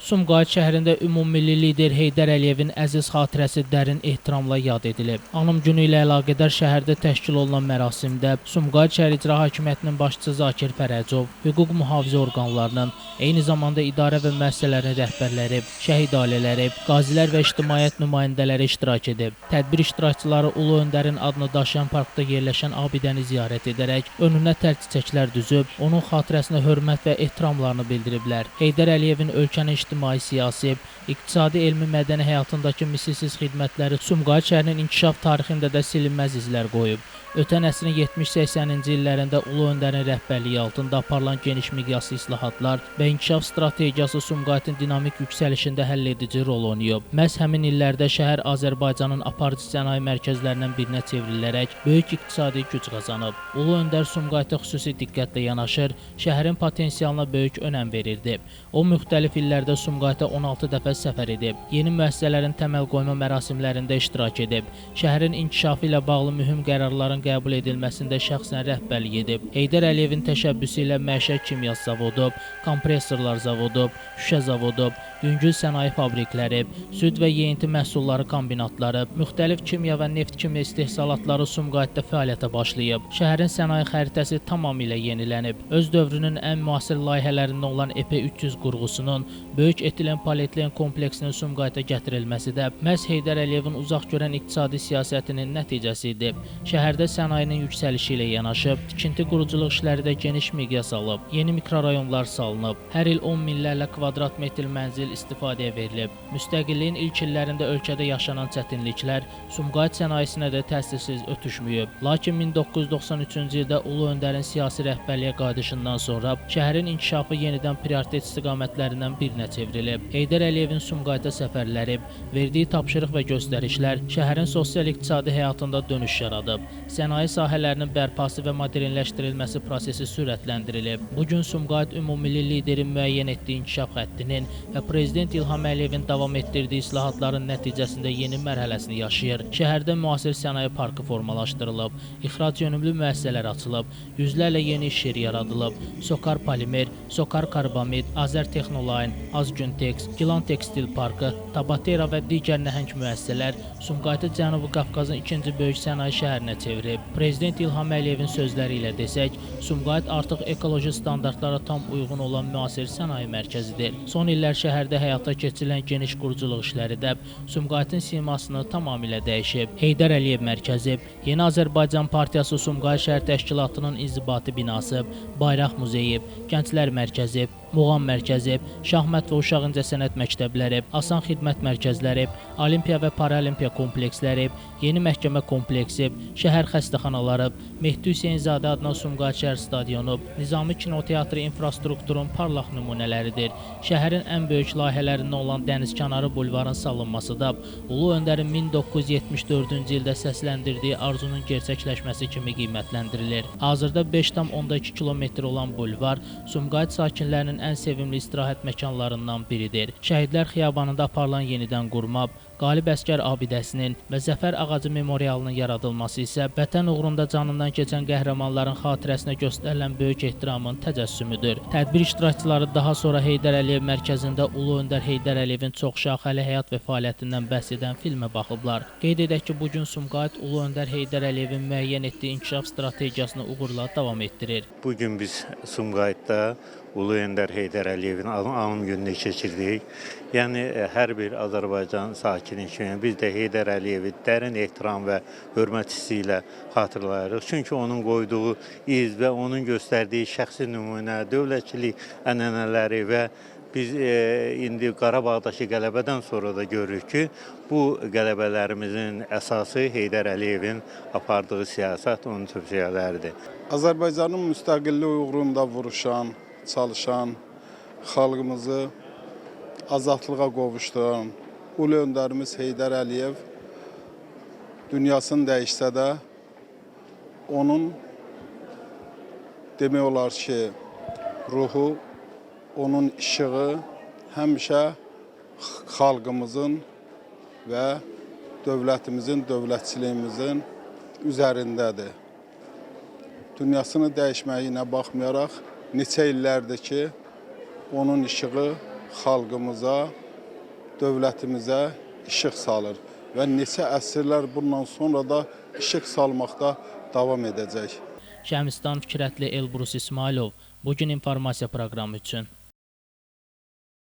Sumqayıt şəhərində ümummilli lider Heydər Əliyevin əziz xatirəsi dərin ehtiramla yad edilib. Anım günü ilə əlaqədar şəhərdə təşkil olunan mərasimdə Sumqayıt şəhər İcra Hakimiyyətinin başçısı Zakir Fərəcov, hüquq mühafizə orqanlarının, eyni zamanda idarə və müəssisələrin rəhbərləri, şəhid ailələri, qazilər və ictimaiyyət nümayəndələri iştirak edib. Tədbir iştirakçıları Ulu Öndərin adını daşıyan parkda yerləşən abidəni ziyarət edərək, önünə tərk çiçəklər düzüb, onun xatirəsinə hörmət və ehtiramlarını bildiriblər. Heydər Əliyevin ölkənin ictimai, siyasi, iqtisadi, elmi, mədəni həyatındakı misilsiz xidmətləri Sumqayıt şəhərinin inkişaf tarixində də silinməz izlər qoyub. Ötən əsrin 70-80-ci illərində Ulu Öndərin rəhbərliyi altında aparılan geniş miqyaslı islahatlar və inkişaf strategiyası Sumqayıtın dinamik yüksəlişində həlledici rol oynayıb. Məhz həmin illərdə şəhər Azərbaycanın aparıcı sənaye mərkəzlərindən birinə çevrilərək böyük iqtisadi güc qazanıb. Ulu Öndər Sumqayıta xüsusi diqqətlə yanaşır, şəhərin potensialına böyük önəm verirdi. O, müxtəlif illərdə Sumqayıta 16 dəfə səfər edib, yeni müəssisələrin təməl qoyma mərasimlərində iştirak edib, şəhərin inkişafı ilə bağlı mühüm qərarların qəbul edilməsində şəxsən rəhbərlik edib. Heydər Əliyevin təşəbbüsü ilə Məişət Kimyası zavodu, kompresorlar zavodu, şüşə zavodu, yüngül sənaye fabrikləri, süd və yeyinti məhsulları kombinatları, müxtəlif kimya və neft kimi istehsalatları Sumqayıtda fəaliyyətə başlayıb. Şəhərin sənaye xəritəsi tamamilə yenilənib. Öz dövrünün ən müasir layihələrindən olan EP300 qurğusunun böyük etilen polietilen kompleksinin Sumqayıta gətirilməsi də məhz Heydər Əliyevin uzaq görən iqtisadi siyasətinin nəticəsi idi. Şəhərdə sənayenin yüksəlişi ilə yanaşı, tikinti quruculuq işləri də geniş miqyas alıb, yeni mikrorayonlar salınıb, hər il 10 minlərlə kvadrat metr mənzil istifadəyə verilib. Müstəqilliyin ilk illərində ölkədə yaşanan çətinliklər Sumqayıt sənayesinə də təsirsiz ötüşməyib. Lakin 1993-cü ildə Ulu Öndərin siyasi rəhbərliyə qayıdışından sonra şəhərin inkişafı yenidən prioritet istiqamətlərindən birinə çevrilib. Heydər Əliyevin Sumqayıta səfərləri, verdiyi tapşırıq və göstərişlər şəhərin sosial-iqtisadi həyatında dönüş yaradıb. Sənaye sahələrinin bərpası və modernləşdirilməsi prosesi sürətləndirilib. Bugün Sumqayıt ümummilli liderin müəyyən etdiyi inkişaf xəttinin və Prezident İlham Əliyevin davam etdirdiyi islahatların nəticəsində yeni mərhələsini yaşayır. Şəhərdə müasir sənaye parkı formalaşdırılıb, ixrac yönümlü müəssisələr açılıb, yüzlərlə yeni iş yeri yaradılıb. Sokar Polimer, Sokar Karbamid, Azər Texnoline, Azgüntex, Gilan Tekstil Parkı, Tabatera və digər nəhəng müəssisələr Sumqayıtı Cənubi Qafqazın ikinci böyük sənaye şəhərinə çevirib. Prezident İlham Əliyevin sözləri ilə desək, Sumqayıt artıq ekoloji standartlara tam uyğun olan müasir sənaye mərkəzidir. Son illər şəhərdə həyata keçirilən geniş quruculuq işləri də Sumqayıtın simasını tamamilə dəyişib. Heydər Əliyev mərkəzi, Yeni Azərbaycan Partiyası Sumqayıt şəhər təşkilatının inzibati binası, Bayraq muzeyi, Gənclər mərkəzi, Muğam mərkəzi, Şahmət və Uşaq İncəsənət məktəbləri, Asan xidmət mərkəzləri, Olimpiya və Paralimpiya kompleksləri, yeni məhkəmə kompleksi, şəhər xəstəxanaları, Mehdi Hüseynzadə adına Sumqayıt şəhər stadionu, Nizami kinoteatrı infrastrukturun parlaq nümunələridir. Şəhərin ən böyük layihələrindən olan dənizkənarı bulvarın salınması da Ulu Öndərin 1974-cü ildə səsləndirdiyi arzunun gerçəkləşməsi kimi qiymətləndirilir. Hazırda 5,2 kilometr olan bulvar Sumqayıt sakinlərinin ən sevimli istirahət məkanlarından biridir. Şəhidlər Xiyabanında aparılan yenidən qurma, Qalib Əsgər abidəsinin və Zəfər ağacı memorialının yaradılması isə vətən uğrunda canından keçən qəhrəmanların xatirəsinə göstərilən böyük ehtiramın təcəssümüdür. Tədbir iştirakçıları daha sonra Heydər Əliyev mərkəzində Ulu Öndər Heydər Əliyevin çoxşaxəli həyat və fəaliyyətindən bəhs edən filmə baxıblar. Qeyd edək ki, bugün Sumqayıt Ulu Öndər Heydər Əliyevin müəyyən etdiyi inkişaf strategiyasını uğurla davam etdirir. Bugün biz Sumqayıtda Ulu Öndər Heydər Əliyevin anım gününü keçirdik. Yəni, hər bir Azərbaycan sakini kimi biz də Heydər Əliyevi dərin ehtiram və hörmət hissi ilə xatırlayırıq. Çünki onun qoyduğu iz və onun göstərdiyi şəxsi nümunə, dövlətçilik ənənələri və biz indi Qarabağdakı qələbədən sonra da görürük ki, bu qələbələrimizin əsası Heydər Əliyevin apardığı siyasət, onun tövsiyələridir. Azərbaycanın müstəqilliyi uğrunda vuruşan, çalışan, xalqımızı azadlığa qovuşduran Ulu Öndərimiz Heydər Əliyev dünyasını dəyişsə də onun demək olar ki, ruhu, onun işığı həmişə xalqımızın və dövlətimizin, dövlətçiliyimizin üzərindədir. Dünyasını dəyişməyinə baxmayaraq, neçə illərdir ki, onun işığı xalqımıza, dövlətimizə işıq salır və neçə əsrlər bundan sonra da işıq salmaqda davam edəcək. Şəmsdan Fikrətli Elbrus İsmailov bugün informasiya proqramı üçün.